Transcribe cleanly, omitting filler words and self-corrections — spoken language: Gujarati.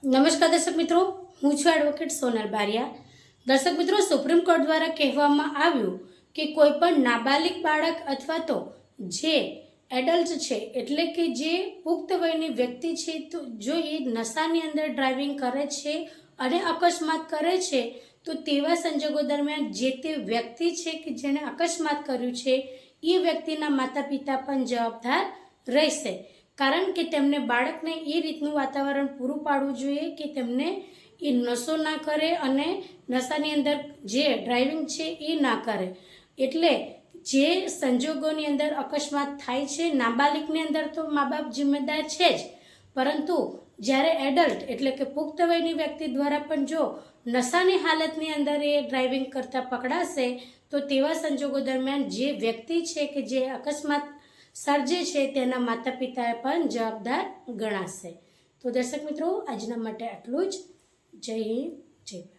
નમસ્કાર દર્શક મિત્રો, હું છું એડવોકેટ સોનલ બારિયા। દર્શક મિત્રો, સુપ્રીમ કોર્ટ દ્વારા કહેવામાં આવ્યું કે કોઈ પણ નાબાલિગ બાળક અથવા તો જે એડલ્ટ છે એટલે કે જે પુખ્ત વયની વ્યક્તિ છે, તો જો એ નશાની અંદર ડ્રાઇવિંગ કરે છે અને અકસ્માત કરે છે તો તેવા સંજોગો દરમિયાન જે તે વ્યક્તિ છે કે જેણે અકસ્માત કર્યું છે એ વ્યક્તિના માતા પિતા પણ જવાબદાર રહેશે, કારણ કે તેમને બાળકને એ રીતનું વાતાવરણ પૂરું પાડવું જોઈએ કે તેમને એ નશો ના કરે અને નશાની અંદર જે ડ્રાઇવિંગ છે એ ના કરે। એટલે જે સંજોગોની અંદર અકસ્માત થાય છે, નાબાલિગની અંદર તો મા બાપ જિમ્મેદાર છે જ, પરંતુ જ્યારે એડલ્ટ એટલે કે પુખ્ત વયની વ્યક્તિ દ્વારા પણ જો નશાની હાલતની અંદર એ ડ્રાઇવિંગ કરતા પકડાશે તો તેવા સંજોગો દરમિયાન જે વ્યક્તિ છે કે જે અકસ્માત સર્જે છે તેના માતા પિતાએ પણ જવાબદાર ગણાશે। તો દર્શક મિત્રો, આજના માટે આટલું જ। જય હિન્દ, જય ભારત।